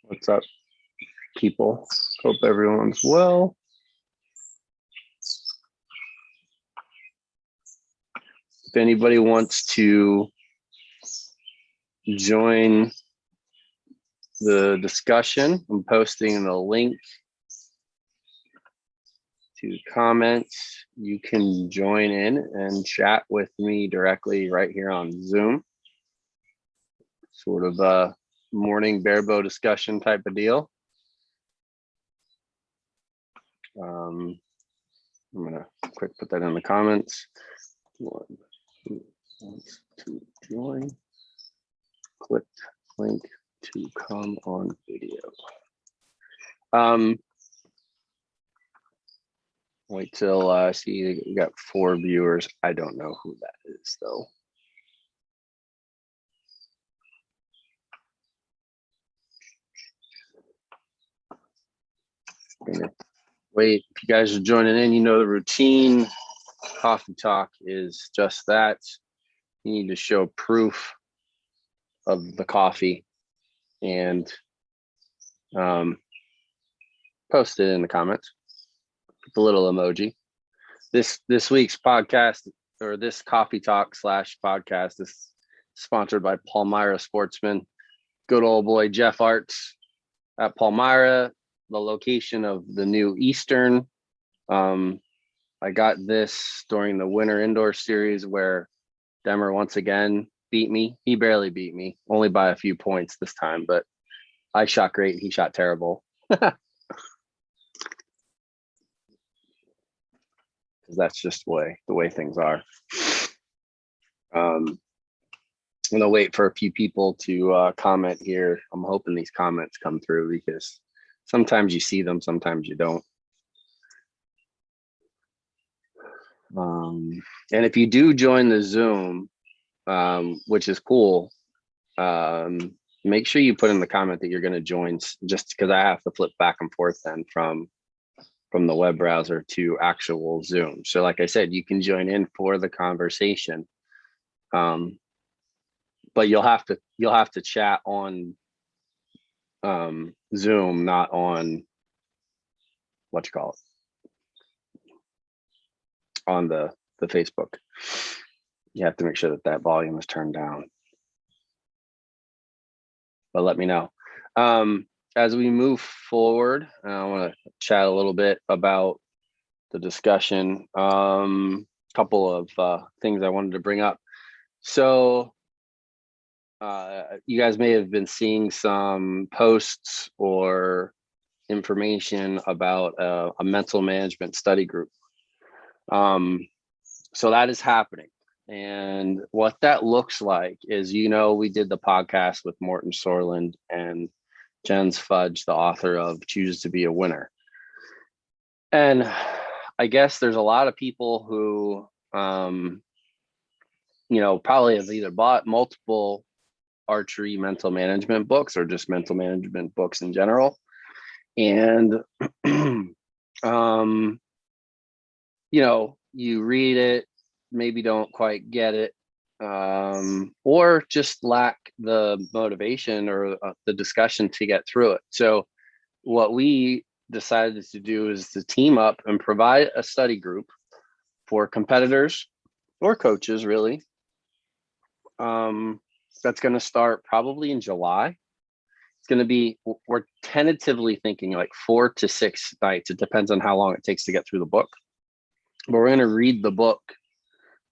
What's up, people? Hope everyone's well. If anybody wants to join the discussion, I'm posting the link to comments. You can join in and chat with me directly right here on Zoom. Sort of a morning Barebow discussion type of deal. I'm gonna quick put that in the comments. One who wants to join, click link to come on video. Wait till I see you got 4 viewers. I don't know who that is though. Wait, if you guys are joining in, you know the routine. Coffee talk is just that. You need to show proof of the coffee and post it in the comments. Put the little emoji. This week's podcast, or this coffee talk / podcast, is sponsored by Palmyra Sportsman. Good old boy Jeff Arts at Palmyra, the location of the new Eastern. I got this during the winter indoor series where Demmer once again beat me. He barely beat me, only by a few points this time, but I shot great. He shot terrible. Because that's just the way things are. I'm gonna wait for a few people to comment here. I'm hoping these comments come through because sometimes you see them, sometimes you don't. And if you do join the Zoom, which is cool, make sure you put in the comment that you're going to join, just because I have to flip back and forth then from the web browser to actual Zoom. So like I said, you can join in for the conversation, but you'll have to chat on Zoom, not on what you call it, on the Facebook. You have to make sure that volume is turned down. But let me know. As we move forward, I want to chat a little bit about the discussion. Couple of things I wanted to bring up. So you guys may have been seeing some posts or information about a mental management study group. So that is happening. And what that looks like is, we did the podcast with Morton Sorland and Jens Fudge, the author of Choose to Be a Winner. And I guess there's a lot of people who, probably have either bought multiple archery mental management books or just mental management books in general. And, you read it, maybe don't quite get it, or just lack the motivation or the discussion to get through it. So what we decided to do is to team up and provide a study group for competitors or coaches, really. That's going to start probably in July. It's going to be, we're tentatively thinking like 4 to 6 nights. It depends on how long it takes to get through the book. But we're going to read the book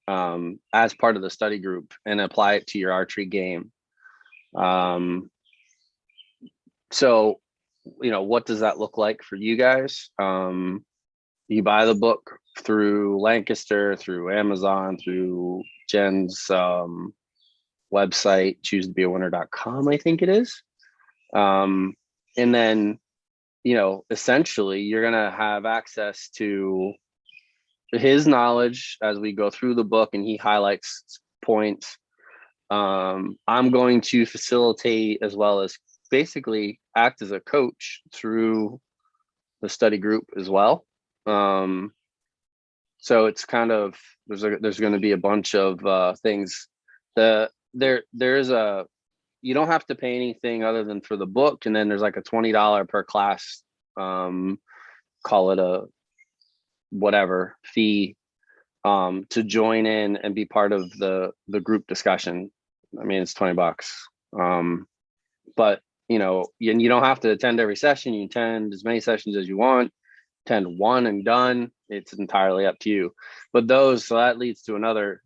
as part of the study group and apply it to your archery game. So, what does that look like for you guys? You buy the book through Lancaster, through Amazon, through Jen's website, choosetobeawinner.com, I think it is. And then, essentially you're going to have access to his knowledge as we go through the book and he highlights points. I'm going to facilitate as well as basically act as a coach through the study group as well. So it's kind of, there's going to be a bunch of things. There's a you don't have to pay anything other than for the book. And then there's like a $20 per class, call it a whatever fee, to join in and be part of the group discussion. I mean, it's $20. But you don't have to attend every session. You attend as many sessions as you want, attend one and done. It's entirely up to you. But so that leads to another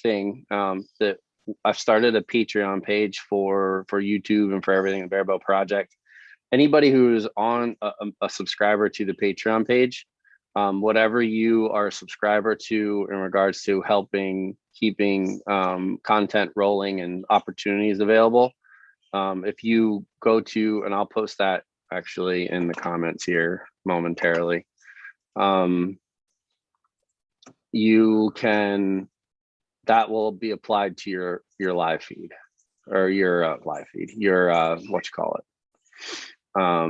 thing, that I've started a Patreon page for YouTube and for everything, the Barebow project. Anybody who's on a subscriber to the Patreon page, whatever you are a subscriber to in regards to helping keeping content rolling and opportunities available, if you go to, and I'll post that actually in the comments here momentarily, that will be applied to your live feed, or your live feed, your what you call it. Why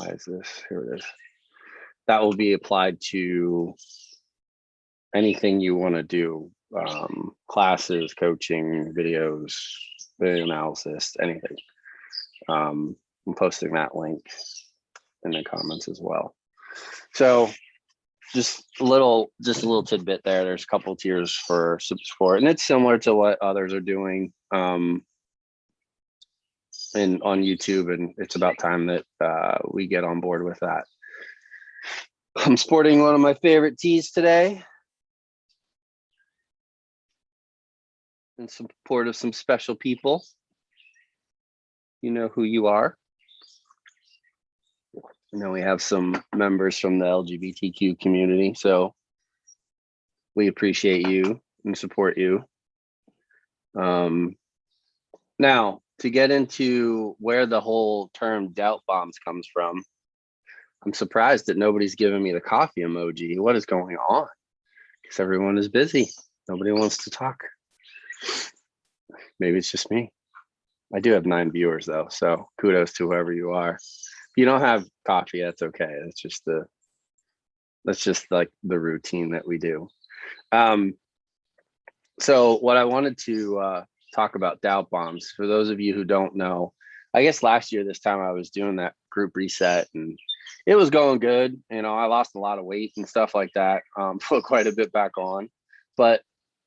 is this? Here it is. That will be applied to anything you want to do, classes, coaching, videos, video analysis, anything. I'm posting that link in the comments as well. So just a little tidbit there. There's a couple tiers for support, and it's similar to what others are doing on YouTube, and it's about time that we get on board with that. I'm sporting one of my favorite tees today in support of some special people. You know who you are. We have some members from the LGBTQ community, so we appreciate you and support you. Now, to get into where the whole term doubt bombs comes from, I'm surprised that nobody's giving me the coffee emoji. What is going on? Because everyone is busy. Nobody wants to talk. Maybe it's just me. I do have 9 viewers though, so kudos to whoever you are. If you don't have coffee, that's okay. That's just like the routine that we do. So what I wanted to talk about doubt bombs, for those of you who don't know, I guess last year this time I was doing that group reset and it was going good. I lost a lot of weight and stuff like that, put quite a bit back on, but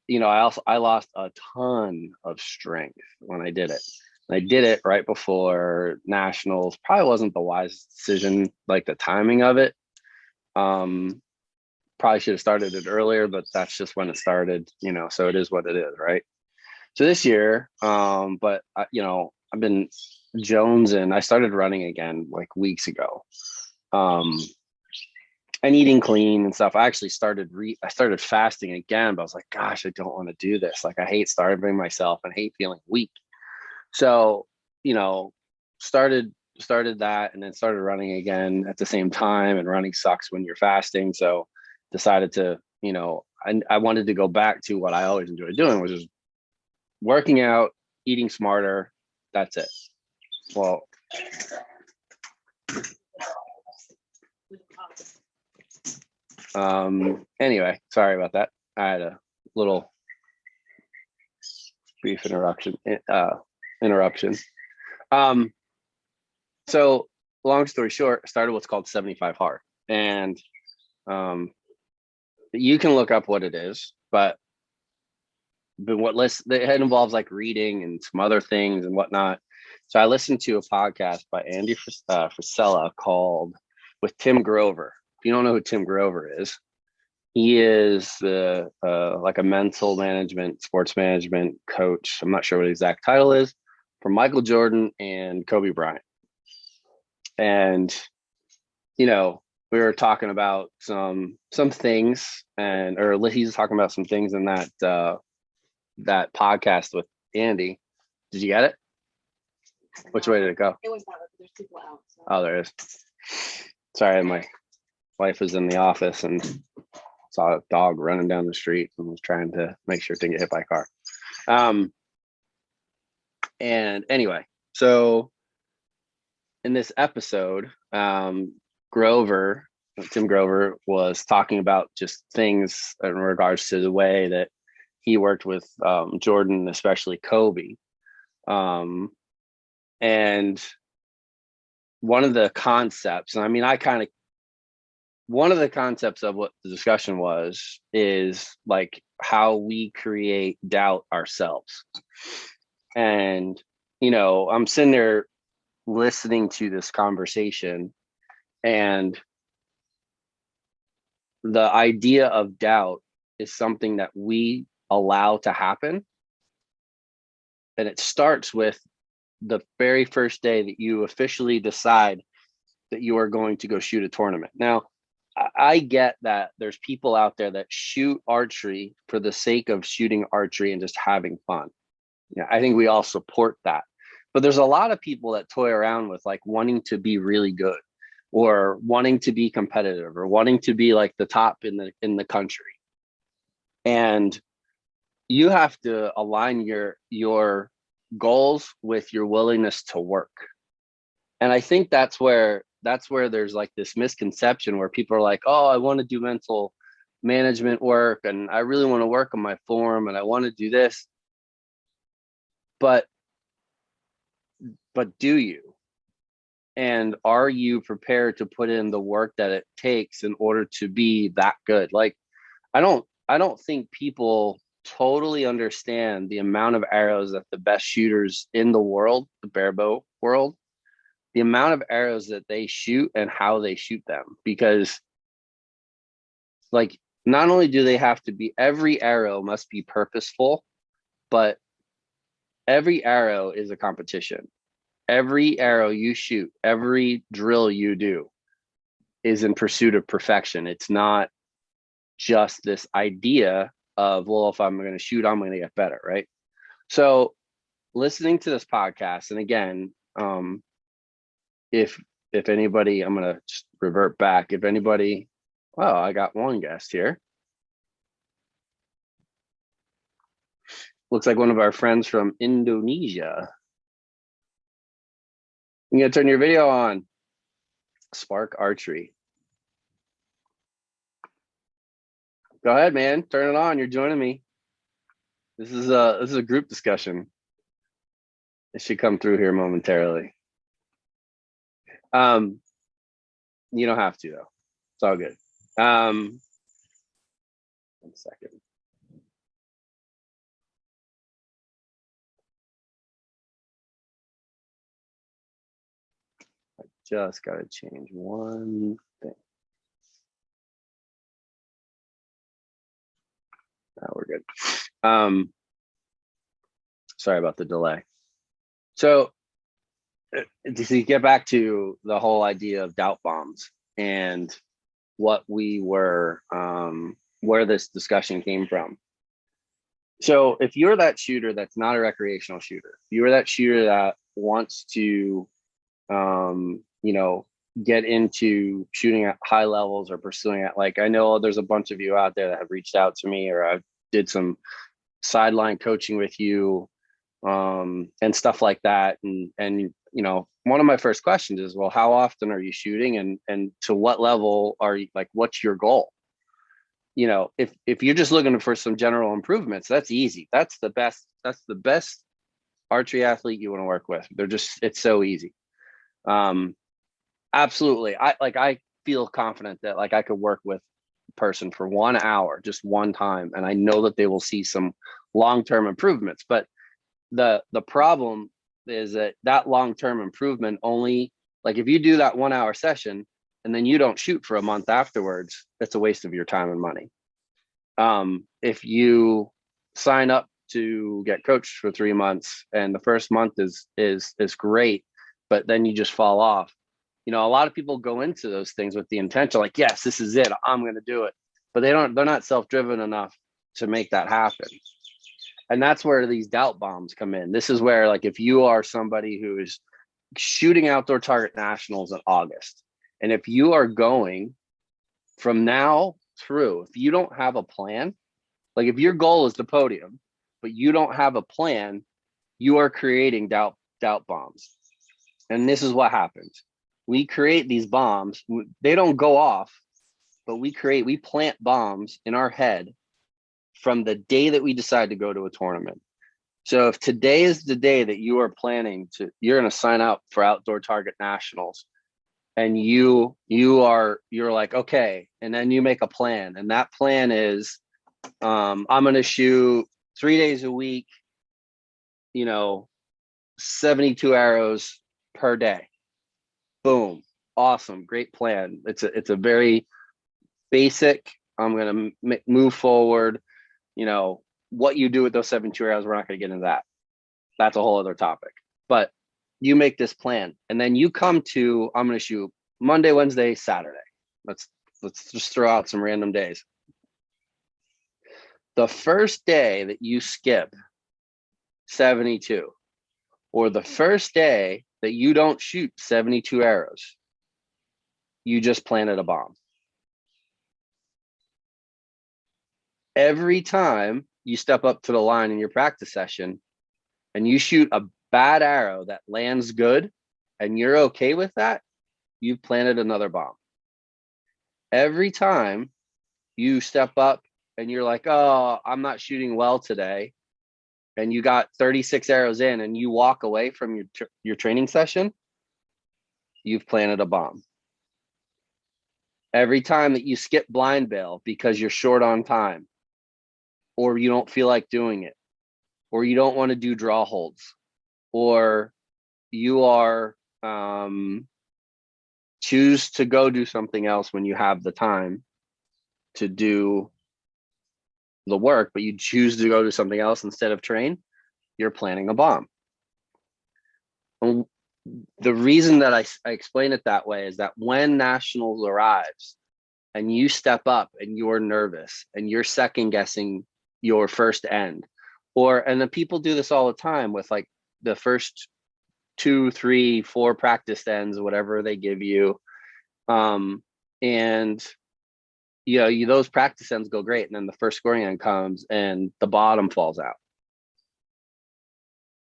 I lost a ton of strength when I did it. I did it right before nationals. Probably wasn't the wisest decision, like the timing of it. Probably should have started it earlier, but that's just when it started, so it is what it is, right? So this year, but I've been jonesing. I started running again like weeks ago, and eating clean and stuff. I actually started fasting again, but I was like, gosh, I don't want to do this. Like, I hate starving myself and hate feeling weak. So, started that, and then started running again at the same time, and running sucks when you're fasting. So decided to, I wanted to go back to what I always enjoyed doing, which is working out, eating smarter. That's it. Well, anyway, sorry about that. I had a little brief interruption. So long story short, I started what's called 75 hard, and you can look up what it is, but it involves like reading and some other things and whatnot. So I listened to a podcast by Andy Frisella called With Tim Grover. If you don't know who Tim Grover is, he is like a mental management, sports management coach. I'm not sure what the exact title is, for Michael Jordan and Kobe Bryant. And, we were talking about some things, or he's talking about some things in that podcast with Andy. Did you get it? Which way did it go? It was that way. There's people out. So. Oh, there is. Sorry, my wife was in the office and saw a dog running down the street and was trying to make sure it didn't get hit by a car. And anyway, so in this episode, Tim Grover was talking about just things in regards to the way that he worked with Jordan, especially Kobe. And one of the concepts, and I mean, one of the concepts of what the discussion was is like how we create doubt ourselves. And, I'm sitting there listening to this conversation, and the idea of doubt is something that we allow to happen. And it starts with the very first day that you officially decide that you are going to go shoot a tournament. Now, I get that there's people out there that shoot archery for the sake of shooting archery and just having fun. I think we all support that. But there's a lot of people that toy around with like wanting to be really good, or wanting to be competitive, or wanting to be like the top in the country. And you have to align your goals with your willingness to work. And I think that's where there's like this misconception where people are like, oh, I want to do mental management work, and I really want to work on my form, and I want to do this. But do you? And are you prepared to put in the work that it takes in order to be that good? Like, I don't think people totally understand the amount of arrows that the best shooters in the world, the barebow world, the amount of arrows that they shoot and how they shoot them. Because like, not only do they have to be, every arrow must be purposeful, but every arrow is a competition. Every arrow you shoot, every drill you do is in pursuit of perfection. It's not just this idea of, well, if I'm going to shoot, I'm going to get better, right? So listening to this podcast, and again, if anybody, I'm going to just revert back. If anybody, well, I got one guest here. Looks like one of our friends from Indonesia. You gotta turn your video on. Spark Archery. Go ahead, man. Turn it on. You're joining me. This is a group discussion. It should come through here momentarily. You don't have to though. It's all good. 1 second. I just gotta change one thing. Now we're good. Sorry about the delay. So to get back to the whole idea of doubt bombs and what we were, where this discussion came from. So if you're that shooter that's not a recreational shooter, if you're that shooter that wants to, get into shooting at high levels or pursuing it, like I know there's a bunch of you out there that have reached out to me, or I've did some sideline coaching with you, and stuff like that. And one of my first questions is, well, how often are you shooting, and to what level are you, like, what's your goal? If you're just looking for some general improvements, that's easy. That's the best archery athlete you want to work with. It's so easy. Absolutely. I feel confident that like I could work with a person for 1 hour, just one time, and I know that they will see some long-term improvements. But the problem is that long-term improvement only, like, if you do that 1 hour session and then you don't shoot for a month afterwards, that's a waste of your time and money. If you sign up to get coached for 3 months and the first month is great, but then you just fall off. A lot of people go into those things with the intention, like, yes, this is it, I'm going to do it. But they're not self-driven enough to make that happen. And that's where these doubt bombs come in. This is where, like, if you are somebody who is shooting outdoor target nationals in August, and if you are going from now through, if you don't have a plan, like if your goal is the podium, but you don't have a plan, you are creating doubt bombs. And this is what happens. We create these bombs. They don't go off, but we plant bombs in our head from the day that we decide to go to a tournament. So if today is the day that you are planning to, you're going to sign up for Outdoor Target Nationals, and you're like, okay, and then you make a plan, and that plan is, I'm going to shoot 3 days a week, 72 arrows per day. Boom. Awesome. Great plan. It's a very basic, I'm going to move forward. What you do with those 72 arrows, we're not going to get into that. That's a whole other topic. But you make this plan, and then you come to, I'm going to shoot Monday, Wednesday, Saturday. Let's just throw out some random days. The first day that you skip 72, or the first day that you don't shoot 72 arrows, you just planted a bomb. Every time you step up to the line in your practice session and you shoot a bad arrow that lands good and you're okay with that, you've planted another bomb. Every time you step up and you're like, oh, I'm not shooting well today, and you got 36 arrows in and you walk away from your training session, you've planted a bomb. Every time that you skip blind bail because you're short on time, or you don't feel like doing it, or you don't want to do draw holds, or you are choose to go do something else when you have the time to do the work, but you choose to go do something else instead of train, you're planning a bomb. And the reason that I explain it that way is that when Nationals arrives and you step up and you're nervous and you're second guessing your first end, and then people do this all the time with like the first 2, 3, 4 practice ends, whatever they give you. And those practice ends go great. And then the first scoring end comes and the bottom falls out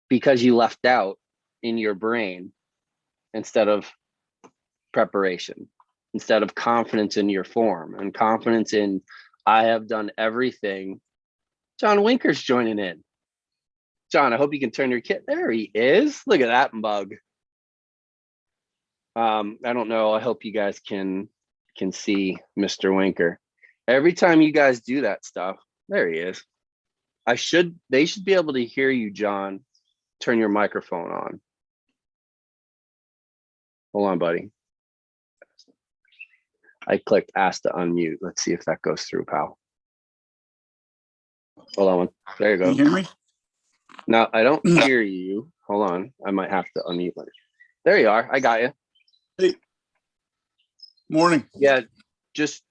because you left out in your brain instead of preparation, instead of confidence in your form and confidence in, I have done everything. John Winker's joining in. John, I hope you can turn your kit. There he is. Look at that bug. I don't know. I hope you guys can see Mr. Winker. Every time you guys do that stuff, there he is. They should be able to hear you, John. Turn your microphone on. Hold on, buddy. I clicked ask to unmute. Let's see if that goes through, pal. Hold on. There you go. Can you hear me? No, I don't hear you. Hold on. I might have to unmute. There you are. I got you. Hey. Morning. Yeah, just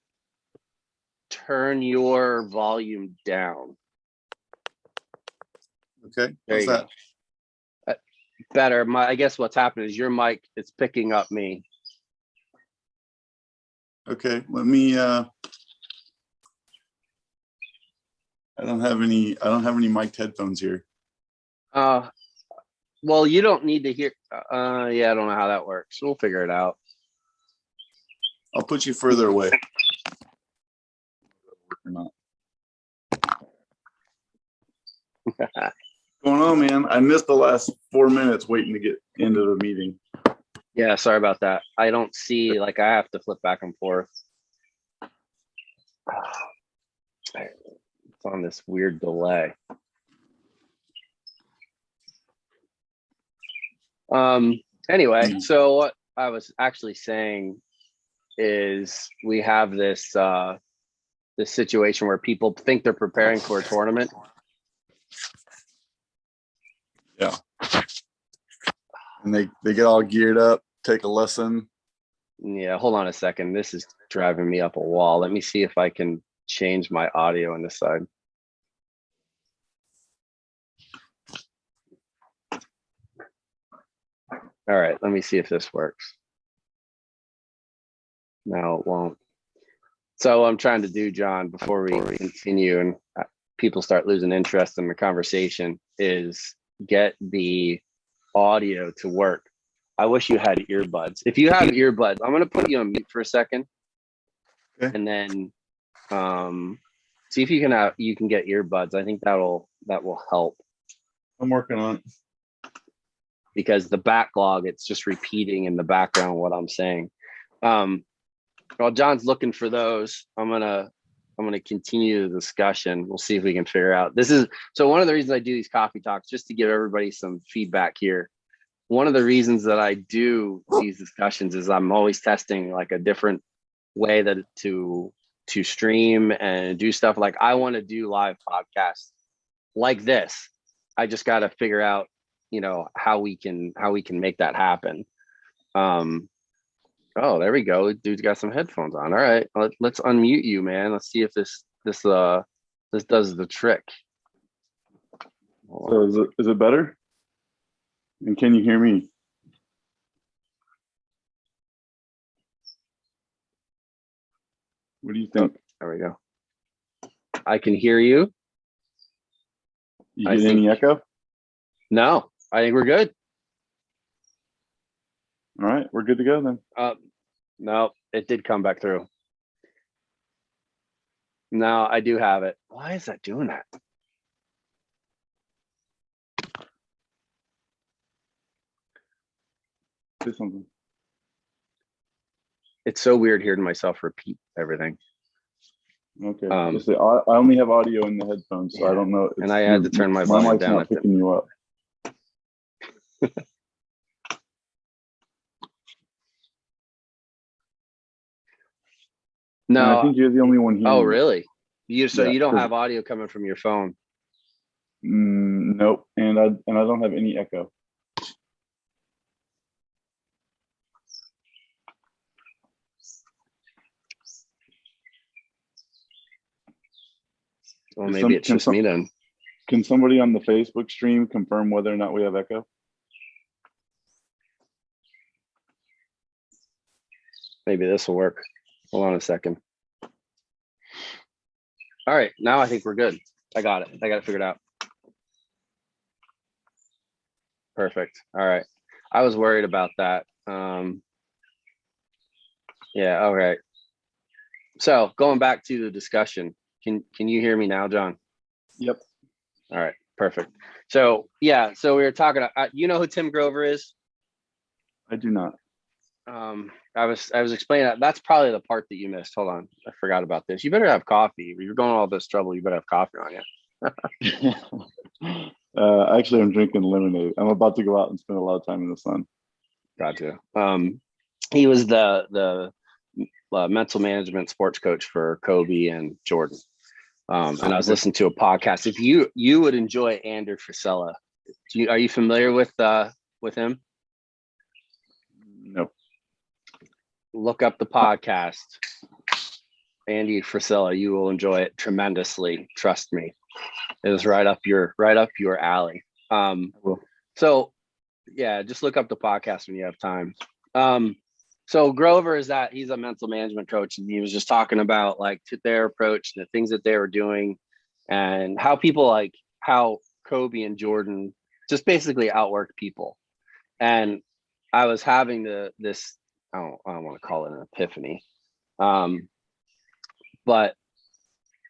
turn your volume down. Okay. There you go. Better. I guess what's happening is your mic is picking up me. Okay. Let me I don't have any mic'd headphones here. Well, you don't need to hear. Yeah, I don't know how that works. We'll figure it out. I'll put you further away. Or not. What's going on, man? I missed the last 4 minutes waiting to get into the meeting. Yeah, sorry about that. I don't see, I have to flip back and forth. It's on this weird delay. Anyway, so what I was actually saying is we have this this situation where people think they're preparing for a tournament. Yeah. And they get all geared up, take a lesson. Yeah, hold on a second. This is driving me up a wall. Let me see if I can change my audio on this side. All right, let me see if this works. No, it won't. So what I'm trying to do, John, before we continue and people start losing interest in the conversation, is get the audio to work. I wish you had earbuds. If you have earbuds, I'm going to put you on mute for a second. Okay. And then See if you can get earbuds. I think that will help. I'm working on it. Because the backlog, it's just repeating in the background what I'm saying. While John's looking for those, I'm gonna continue the discussion. We'll see if we can figure out. So one of the reasons I do these coffee talks, just to give everybody some feedback here. One of the reasons that I do these discussions is I'm always testing like a different way to stream and do stuff. Like I want to do live podcasts like this. I just got to figure out, how we can make that happen. Oh, there we go. Dude's got some headphones on. All right, let's unmute you, man. Let's see if this does the trick. So is it better? And can you hear me? What do you think? Oh, there we go. I can hear you. You get any echo? No, I think we're good. All right, we're good to go then. No, it did come back through. No, I do have it. Why is that doing that? Say something. It's so weird hearing myself repeat everything. Okay. I only have audio in the headphones, so I don't know. And I had to turn my volume down. Not picking you up. No, and I think you're the only one here. Oh, really? You don't have audio coming from your phone? Nope. And I don't have any echo. Well, maybe it's just me then. Can somebody on the Facebook stream confirm whether or not we have echo? Maybe this will work. Hold on a second. All right, now I think we're good. I got it figured out. Perfect. All right. I was worried about that. Yeah, all right. So going back to the discussion, can you hear me now, John? Yep. All right, perfect. So yeah, so we were talking. You know who Tim Grover is? I do not. I was explaining that. That's probably the part that you missed. Hold on, I forgot about this. You better have coffee. If you're going all this trouble, you better have coffee on you. Actually, I'm drinking lemonade. I'm about to go out and spend a lot of time in the sun. Gotcha. He was the mental management sports coach for Kobe and Jordan. And I was listening to a podcast. If you would enjoy Andrew Frisella. Are you familiar with him? No. Look up the podcast, Andy Frisella. You will enjoy it tremendously. Trust me. It is right up your alley. So yeah, just look up the podcast when you have time. So Grover he's a mental management coach, and he was just talking about like their approach and the things that they were doing, and how how Kobe and Jordan just basically outworked people. And I was having this I don't want to call it an epiphany, but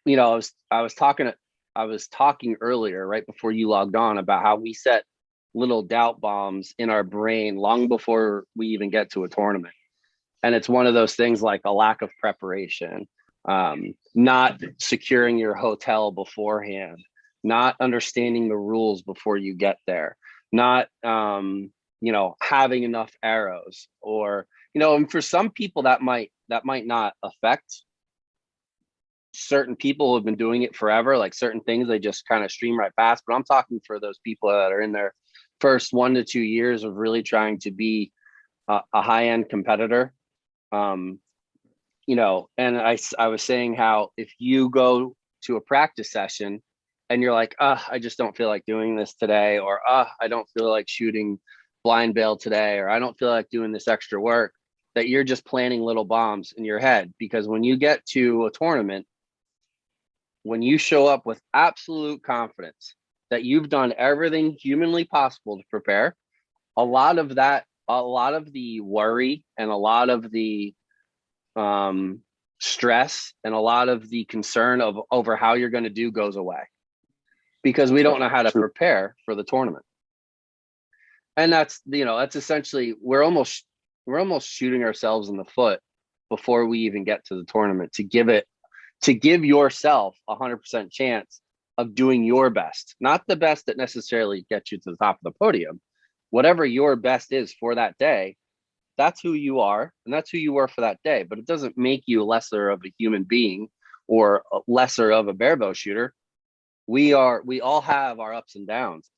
I was talking earlier, right before you logged on, about how we set little doubt bombs in our brain long before we even get to a tournament. And it's one of those things like a lack of preparation, not securing your hotel beforehand, not understanding the rules before you get there, not, having enough arrows, or, and for some people that might not affect certain people who have been doing it forever. Like certain things, they just kind of stream right past. But I'm talking for those people that are in their first 1 to 2 years of really trying to be a high-end competitor. And I was saying how if you go to a practice session and you're like, I just don't feel like doing this today, or I don't feel like shooting blind bail today, or I don't feel like doing this extra work, that you're just planting little bombs in your head. Because when you get to a tournament, when you show up with absolute confidence that you've done everything humanly possible to prepare, a lot of the worry and a lot of the stress and a lot of the concern of over how you're going to do goes away, because we don't know how to prepare for the tournament. And that's, that's essentially, we're almost shooting ourselves in the foot before we even get to the tournament, to give yourself 100% chance of doing your best, not the best that necessarily gets you to the top of the podium. Whatever your best is for that day, that's who you are, and that's who you were for that day. But it doesn't make you lesser of a human being or lesser of a barebow shooter. We all have our ups and downs,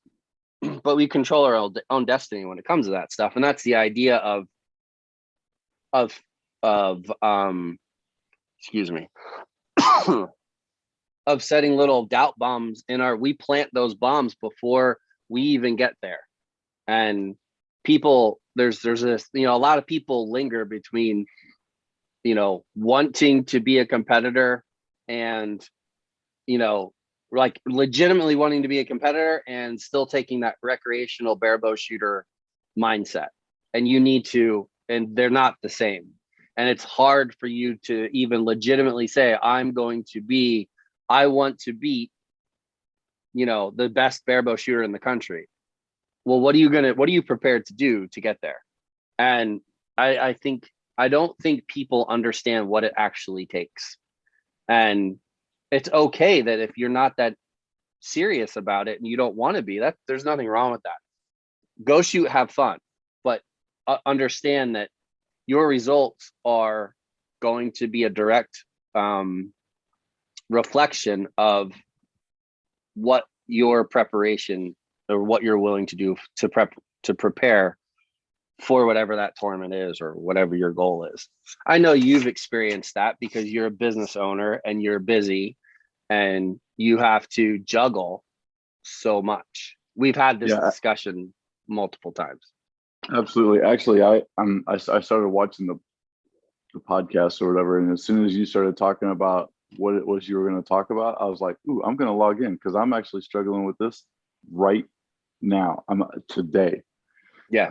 but we control our own destiny when it comes to that stuff. And that's the idea of excuse me, of setting little doubt bombs we plant those bombs before we even get there. And people, there's this, a lot of people linger between, wanting to be a competitor and, like legitimately wanting to be a competitor and still taking that recreational barebow shooter mindset. And you need to, and they're not the same. And it's hard for you to even legitimately say, I want to beat, the best barebow shooter in the country. Well, what are you prepared to do to get there? And I don't think people understand what it actually takes. And it's okay that if you're not that serious about it and you don't want to be, there's nothing wrong with that. Go shoot, have fun, but understand that your results are going to be a direct reflection of what your preparation or what you're willing to do to prepare for whatever that tournament is or whatever your goal is. I know you've experienced that because you're a business owner and you're busy and you have to juggle so much. We've had this discussion multiple times. Absolutely. Actually, I started watching the podcast or whatever, and as soon as you started talking about what it was you were going to talk about, I was like, "Ooh, I'm going to log in," because I'm actually struggling with this right now. I'm today. Yeah.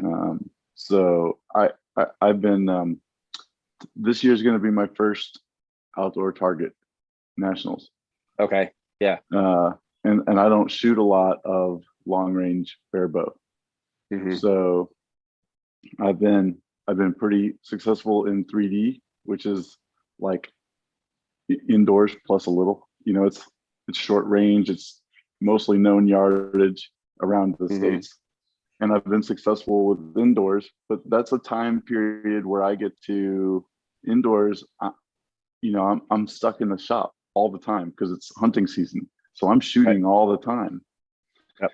So I've been this year is going to be my first outdoor target nationals. Okay. Yeah. And I don't shoot a lot of long range barebow. Mm-hmm. So I've been pretty successful in 3D, which is like indoors plus a little. It's short range. It's mostly known yardage around the States. And I've been successful with indoors, but that's a time period where I get to indoors. I'm stuck in the shop all the time because it's hunting season. So I'm shooting all the time. Yep.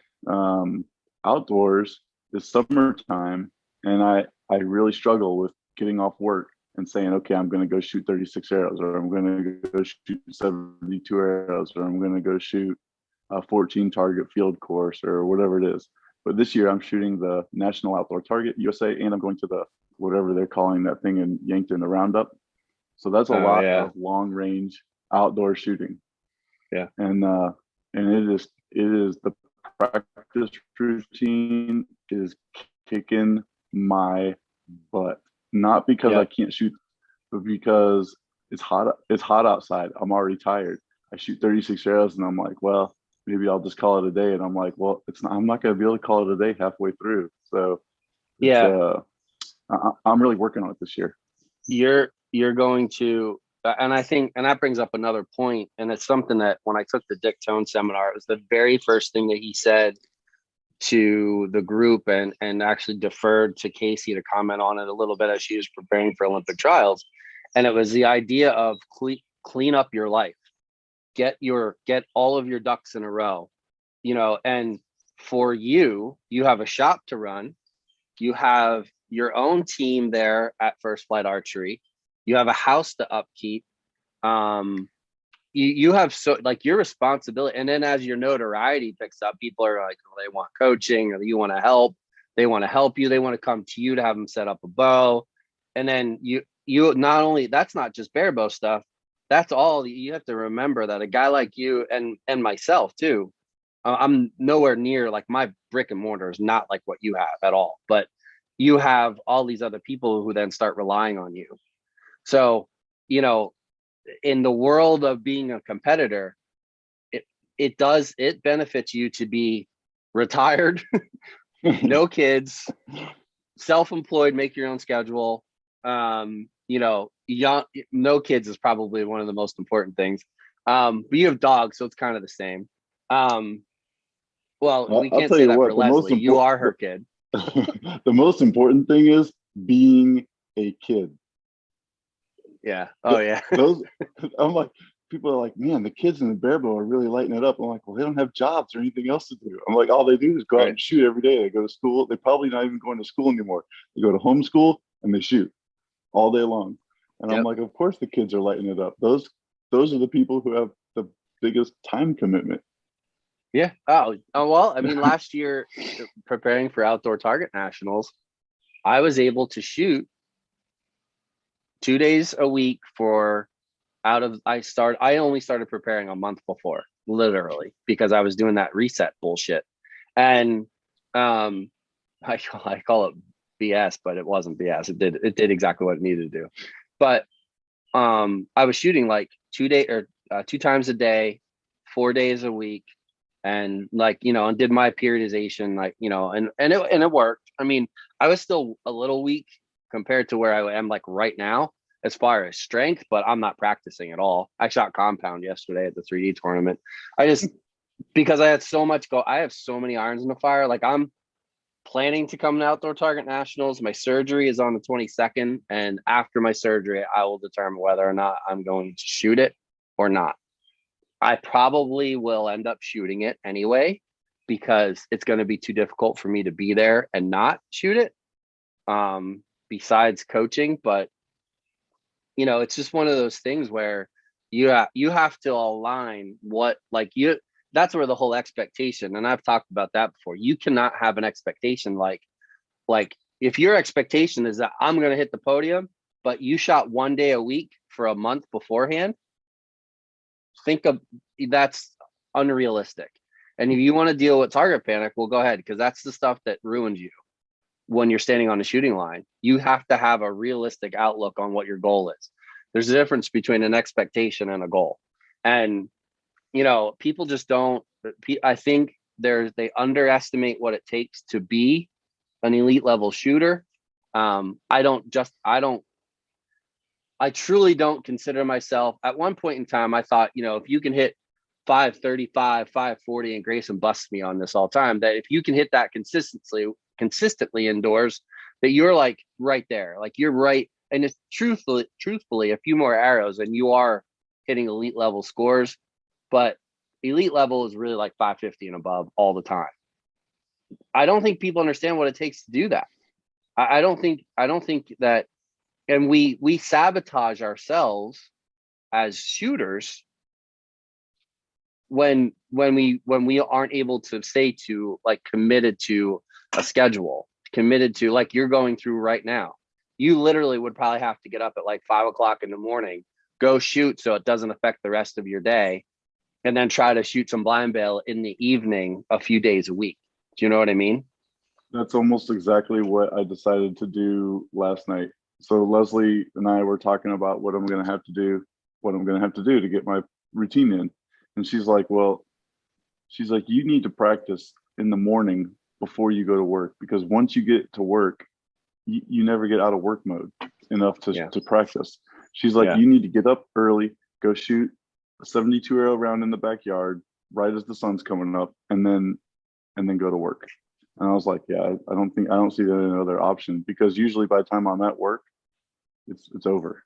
Outdoors is summertime, and I really struggle with getting off work and saying, okay, I'm going to go shoot 36 arrows, or I'm going to go shoot 72 arrows, or I'm going to go shoot a 14 target field course or whatever it is. But this year I'm shooting the National Outdoor Target USA, and I'm going to the whatever they're calling that thing in Yankton, the Roundup. So that's a lot of long range outdoor shooting. Yeah. And it is the practice routine is kicking my butt. Not because I can't shoot, but because it's hot outside. I'm already tired. I shoot 36 arrows and I'm like, well, maybe I'll just call it a day. And I'm like, well, I'm not going to be able to call it a day halfway through. So I'm really working on it this year. You're going to, and I think, and that brings up another point, and it's something that when I took the Dick Tone seminar, it was the very first thing that he said to the group, and actually deferred to Casey to comment on it a little bit as she was preparing for Olympic trials. And it was the idea of clean up your life, get all of your ducks in a row, and for you have a shop to run. You have your own team there at First Flight Archery. You have a house to upkeep. You have your responsibility. And then as your notoriety picks up, people are like, well, they want coaching, or you want to help. They want to help you. They want to come to you to have them set up a bow. And then you not only, that's not just barebow stuff. That's all. You have to remember that a guy like you and myself too, I'm nowhere near, like, my brick and mortar is not like what you have at all, but you have all these other people who then start relying on you. So, in the world of being a competitor, it benefits you to be retired, no kids, self-employed, make your own schedule. Young, no kids is probably one of the most important things. But you have dogs, so it's kind of the same. Well, we I'll can't tell say you that for what, the most Leslie. You important are her kid. the most important thing is being a kid. Yeah. Oh yeah. Those I'm like, people are like, man, the kids in the Barebow are really lighting it up. I'm like, well, they don't have jobs or anything else to do. I'm like, all they do is go out Right. and shoot every day. They go to school. They're probably not even going to school anymore. They go to homeschool and they shoot all day long. And I'm Yep. like, of course the kids are lighting it up. Those are the people who have the biggest time commitment. Yeah. Oh well, I mean, last year preparing for Outdoor Target Nationals, I was able to shoot 2 days a week for I only started preparing a month before, literally, because I was doing that reset bullshit. And um I call it BS, but it wasn't BS. It did exactly what it needed to do. But I was shooting like 2 times a day, 4 days a week, and and did my periodization, and it worked. I mean, I was still a little weak compared to where I am like right now as far as strength, but I'm not practicing at all. I shot compound yesterday at the 3D tournament. I just because I had so much I have so many irons in the fire. Like, I'm planning to come to Outdoor Target Nationals. My surgery is on the 22nd, and after my surgery, I will determine whether or not I'm going to shoot it or not. I probably will end up shooting it anyway, because it's going to be too difficult for me to be there and not shoot it. Besides coaching, but it's just one of those things where you have to align that's where the whole expectation, and I've talked about that before. You cannot have an expectation like if your expectation is that I'm going to hit the podium, but you shot 1 day a week for a month beforehand, think of that's unrealistic. And if you want to deal with target panic, well, go ahead, because that's the stuff that ruins you when you're standing on the shooting line. You have to have a realistic outlook on what your goal is. There's a difference between an expectation and a goal. And people just don't. I think they underestimate what it takes to be an elite level shooter. I truly don't consider myself. At one point in time, I thought, if you can hit 535, 540, and Grayson busts me on this all the time, that if you can hit that consistently indoors, that you're like right there, like you're right. And it's truthfully, a few more arrows and you are hitting elite level scores. But elite level is really like 550 and above all the time. I don't think people understand what it takes to do that. I don't think that, and we sabotage ourselves as shooters when we aren't able to stay to like committed to a schedule, committed to like you're going through right now. You literally would probably have to get up at like 5 o'clock in the morning, go shoot so it doesn't affect the rest of your day, and then try to shoot some blind bale in the evening a few days a week. Do you know what I mean? That's almost exactly what I decided to do last night. So Leslie and I were talking about what I'm going to have to do to get my routine in. And she's like, you need to practice in the morning before you go to work, because once you get to work, you never get out of work mode enough to practice. She's like, you need to get up early, go shoot a 72 arrow round in the backyard right as the sun's coming up, and then go to work. And I was like, yeah, I don't see that any other option, because usually by the time I'm at work, it's over.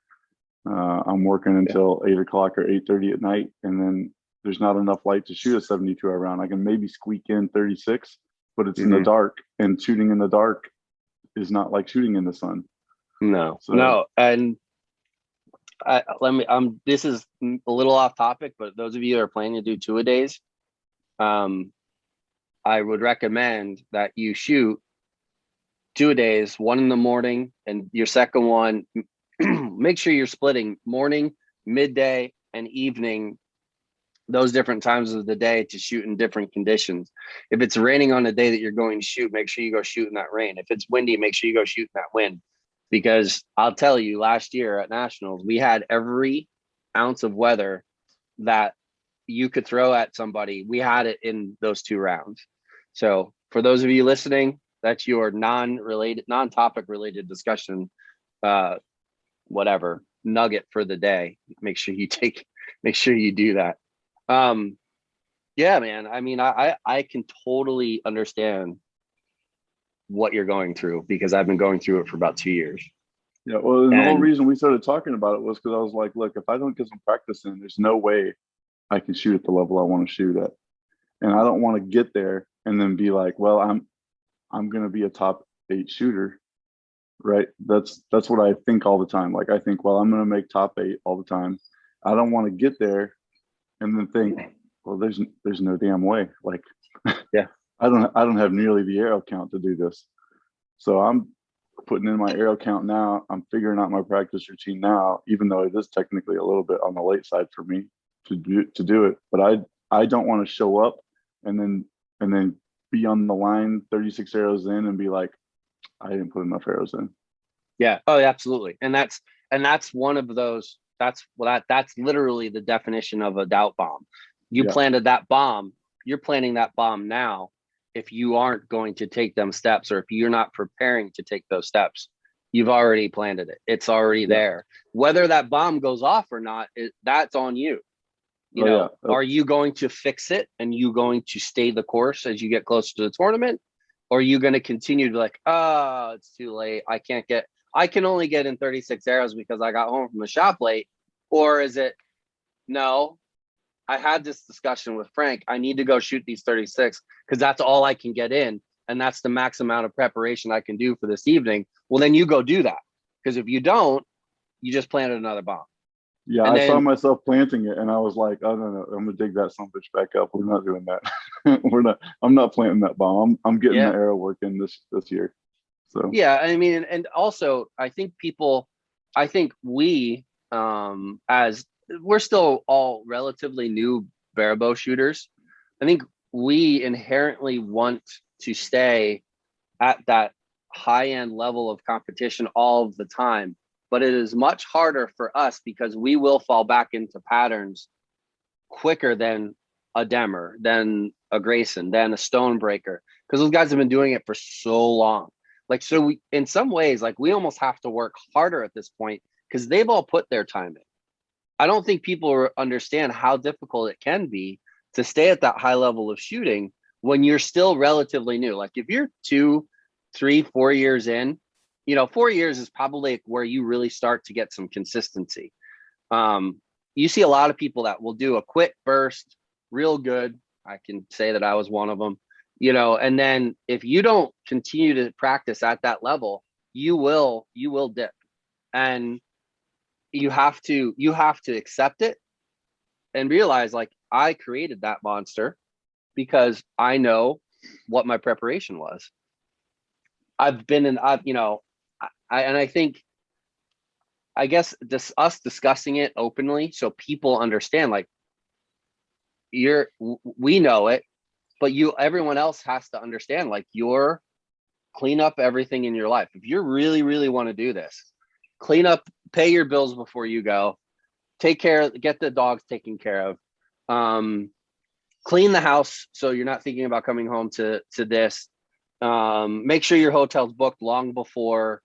I'm working until 8 o'clock or 8:30 at night, and then there's not enough light to shoot a 72 hour round. I can maybe squeak in 36, but it's in the dark, and shooting in the dark is not like shooting in the sun. No. And this is a little off topic, but those of you that are planning to do 2-a-days, I would recommend that you shoot 2-a-days, one in the morning, and your second one, make sure you're splitting morning, midday, and evening, those different times of the day, to shoot in different conditions. If it's raining on the day that you're going to shoot, make sure you go shoot in that rain. If it's windy, make sure you go shoot in that wind. Because I'll tell you, last year at Nationals, we had every ounce of weather that you could throw at somebody, we had it in those 2 rounds. So for those of you listening, that's your non-topic related discussion, whatever nugget for the day. Make sure you do that. Yeah, man. I mean, I can totally understand what you're going through because I've been going through it for about 2 years. Yeah, well, and the whole reason we started talking about it was because I was like, look, if I don't get some practice in, there's no way I can shoot at the level I want to shoot at. And I don't want to get there and then be like, well, I'm going to be a top 8 shooter, right? That's what I think all the time. Like I think, well, I'm going to make top 8 all the time. I don't want to get there and then think, well, there's no damn way. Like, yeah, I don't have nearly the arrow count to do this. So I'm putting in my arrow count now. I'm figuring out my practice routine now, even though it is technically a little bit on the late side for me to do it. But I don't want to show up and then be on the line 36 arrows in and be like, I didn't put enough arrows in. Yeah. Oh, absolutely. And that's one of those. That's literally the definition of a doubt bomb. You planted that bomb. You're planting that bomb now. If you aren't going to take them steps, or if you're not preparing to take those steps, you've already planted it. It's already there. Whether that bomb goes off or not, that's on you. You know, are you going to fix it and you going to stay the course as you get closer to the tournament? Or are you going to continue to be like, oh, it's too late. I can only get in 36 arrows because I got home from the shop late. Or is it, no, I had this discussion with Frank. I need to go shoot these 36 because that's all I can get in. And that's the max amount of preparation I can do for this evening. Well, then you go do that. Because if you don't, you just planted another bomb. Yeah, I saw myself planting it and I was like, oh, no, I'm going to dig that son of a bitch back up. We're not doing that. I'm not planting that bomb. I'm getting the arrow work in this year. So, yeah, I mean, and also I think we, as we're still all relatively new Barebow shooters, I think we inherently want to stay at that high end level of competition all of the time. But it is much harder for us because we will fall back into patterns quicker than a Demmer, than a Grayson, than a Stonebreaker, because those guys have been doing it for so long. Like, so we, in some ways, like we almost have to work harder at this point because they've all put their time in. I don't think people understand how difficult it can be to stay at that high level of shooting when you're still relatively new. Like if you're 2, 3, 4 years in, 4 years is probably where you really start to get some consistency. You see a lot of people that will do a quick burst, real good. I can say that I was one of them, and then if you don't continue to practice at that level, you will dip, and you have to accept it and realize, like, I created that monster because I know what my preparation was. I think, I guess, us discussing it openly so people understand, like, we know it, but everyone else has to understand, like, you're clean up everything in your life. If you really, really want to do this, clean up, pay your bills before you go, get the dogs taken care of, clean the house so you're not thinking about coming home to this. Make sure your hotel's booked long before,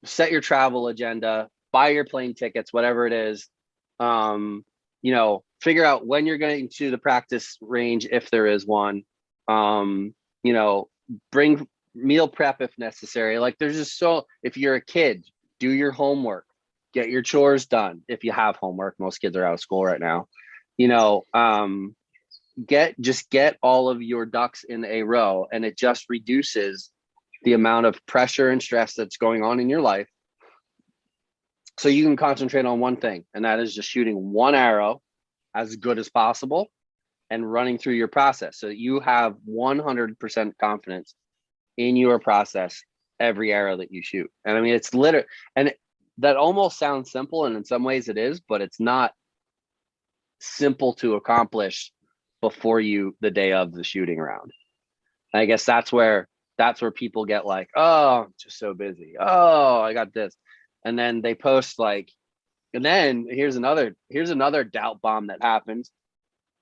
set your travel agenda, buy your plane tickets, whatever it is. Figure out when you're going to the practice range, if there is one. Bring meal prep if necessary. Like, there's just if you're a kid, do your homework, get your chores done. If you have homework, most kids are out of school right now. Get all of your ducks in a row, and it just reduces the amount of pressure and stress that's going on in your life. So you can concentrate on one thing, and that is just shooting one arrow as good as possible and running through your process so that you have 100% confidence in your process every arrow that you shoot. And I mean, it's literally, and that almost sounds simple, and in some ways it is, but it's not simple to accomplish before the day of the shooting round. And I guess that's where people get like, oh, I'm just so busy. Oh, I got this. And then they post like And then here's another doubt bomb that happened.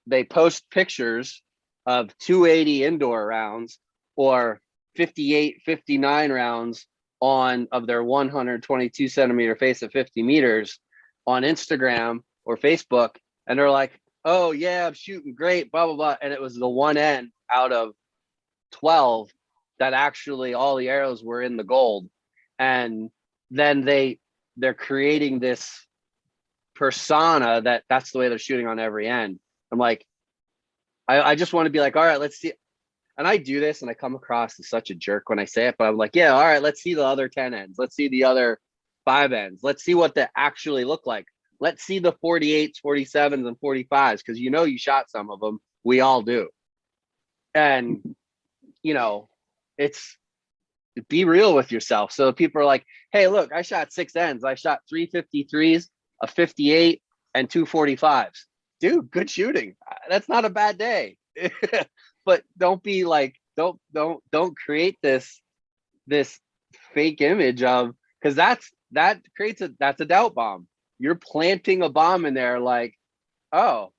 They post pictures of 280 indoor rounds or 58, 59 rounds on of their 122 centimeter face at 50 meters on Instagram or Facebook. And they're like, oh yeah, I'm shooting great, blah, blah, blah. And it was the one end out of 12 that actually all the arrows were in the gold. And then they're creating this persona that's the way they're shooting on every end. I'm like, I just want to be like, all right, let's see. And I do this and I come across as such a jerk when I say it, but I'm like, yeah, all right, let's see the other 10 ends. Let's see the other 5 ends. Let's see what they actually look like. Let's see the 48s, 47s, and 45s, because you shot some of them. We all do. And, it's be real with yourself. So people are like, hey, look, I shot 6 ends. I shot 353s, a 58, and 245s. Dude, good shooting. That's not a bad day. But don't be like, don't create this fake image of, because that's a doubt bomb. You're planting a bomb in there like, oh,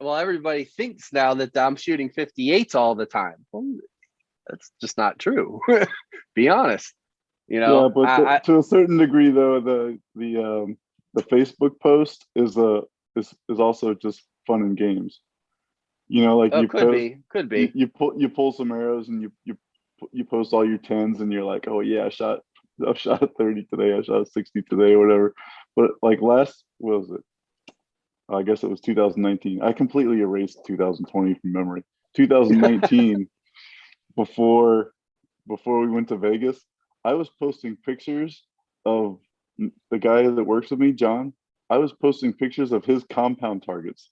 well, everybody thinks now that I'm shooting 58s all the time. Well, that's just not true. Be honest. Yeah, but to a certain degree, though, the Facebook post is also just fun and games. Like you could be. You pull some arrows and you post all your 10s and you're like, oh yeah, I shot a 30 today, I shot a 60 today, or whatever. But like what was it? I guess it was 2019. I completely erased 2020 from memory. 2019, before we went to Vegas, I was posting pictures of the guy that works with me, John. I was posting pictures of his compound targets.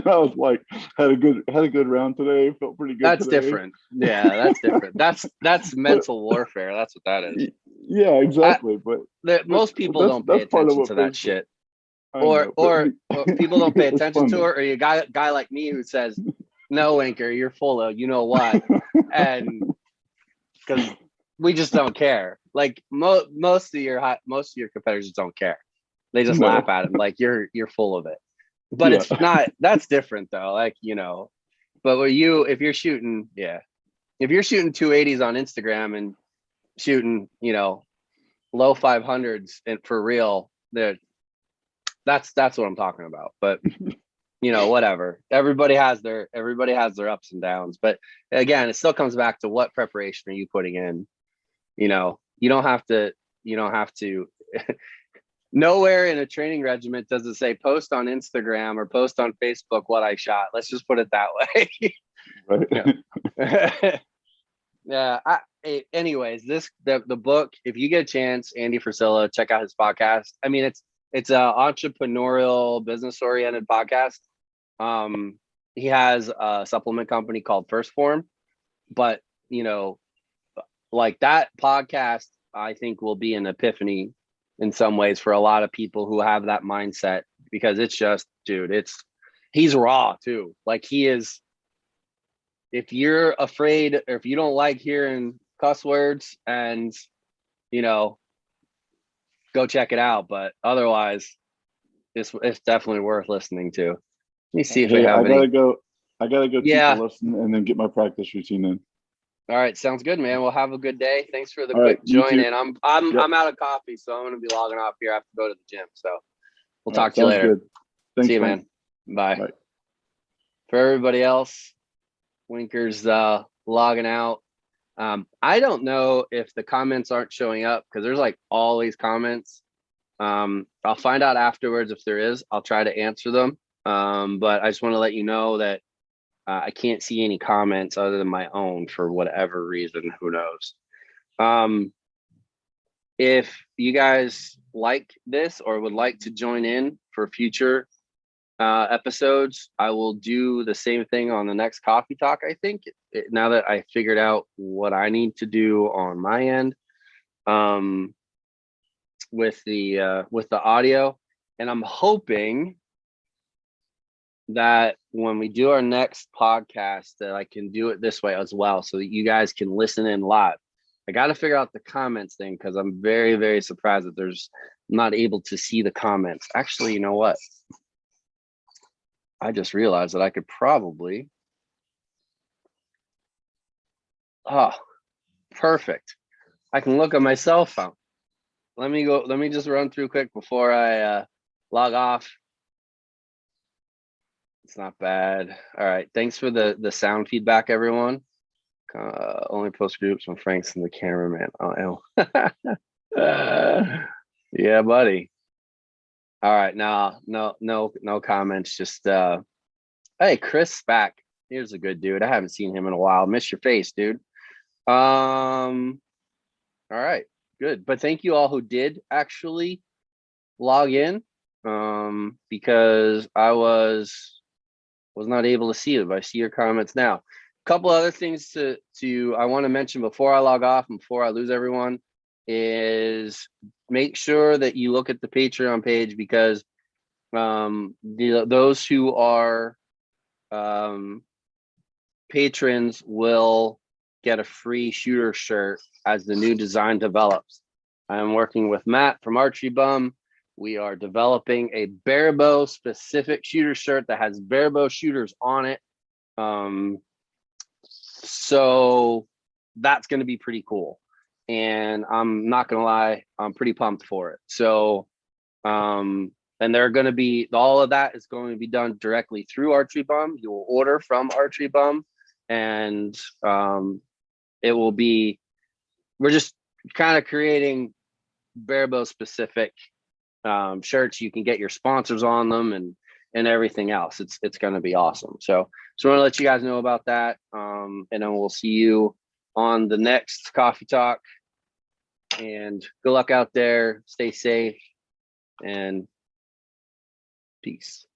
I was like, had a good round today. Felt pretty good. That's today. Different. Yeah, that's different. That's mental warfare. That's what that is. Yeah, exactly. Most people don't pay attention to that shit, or people don't pay attention to it, or you guy like me who says, "No, Anchor, you're full of you know what," and because we just don't care. Like most of your competitors don't care. They just laugh at it, like you're full of it. But it's not. That's different though. Like but if you're shooting 280s on Instagram and shooting low 500s and for real, that's what I'm talking about. But whatever. Everybody has their ups and downs. But again, it still comes back to what preparation are you putting in. You don't have to. Nowhere in a training regiment does it say post on Instagram or post on Facebook what I shot. Let's just put it that way. Yeah. Anyways, the book, if you get a chance, Andy Frisella, check out his podcast. I mean, it's a entrepreneurial, business oriented podcast. He has a supplement company called First Form, but like that podcast, I think will be an epiphany in some ways for a lot of people who have that mindset, because it's just, dude, he's raw too. Like he is, if you're afraid or if you don't like hearing cuss words and, go check it out. But otherwise it's definitely worth listening to. Let me see if I have I gotta go teach a lesson and then get my practice routine in. All right, sounds good, man. Well, have a good day. Thanks for the quick join in. I'm out of coffee, so I'm gonna be logging off here. I have to go to the gym. So we'll talk to you later. Good. Thanks, see you, man. Bye. For everybody else, Winker's logging out. I don't know if the comments aren't showing up because there's like all these comments. I'll find out afterwards if there is. I'll try to answer them. But I just want to let you know that I can't see any comments other than my own for whatever reason. Who knows? If you guys like this or would like to join in for future episodes, I will do the same thing on the next coffee talk. I think now that I figured out what I need to do on my end with the audio, and I'm hoping that when we do our next podcast that I can do it this way as well, so that you guys can listen in live. I got to figure out the comments thing because I'm very, very surprised that there's not able to see the comments. Actually, you know what? I just realized that I could probably. Oh, perfect. I can look at my cell phone. Let me go. Let me just run through quick before I log off. It's not bad. All right. Thanks for the sound feedback, everyone. Only post groups when Frank's and the cameraman. Oh, yeah, buddy. All right. No comments. Just hey, Chris back. Here's a good dude. I haven't seen him in a while. Miss your face, dude. All right, good. But thank you all who did actually log in. Because I was not able to see it, but I see your comments now. A couple other things to I want to mention before I log off and before I lose everyone is make sure that you look at the Patreon page because those who are patrons will get a free shooter shirt as the new design develops. I'm working with Matt from Archery Bum. We are developing a Barebow specific shooter shirt that has Barebow shooters on it. So that's going to be pretty cool. And I'm not going to lie, I'm pretty pumped for it. So, and they're going to be, all of that is going to be done directly through Archery Bum. You will order from Archery Bum and it will be, we're just kind of creating Barebow specific shirts. You can get your sponsors on them and everything else. It's going to be awesome. So I want to let you guys know about that. And then we'll see you on the next coffee talk, and good luck out there. Stay safe and peace.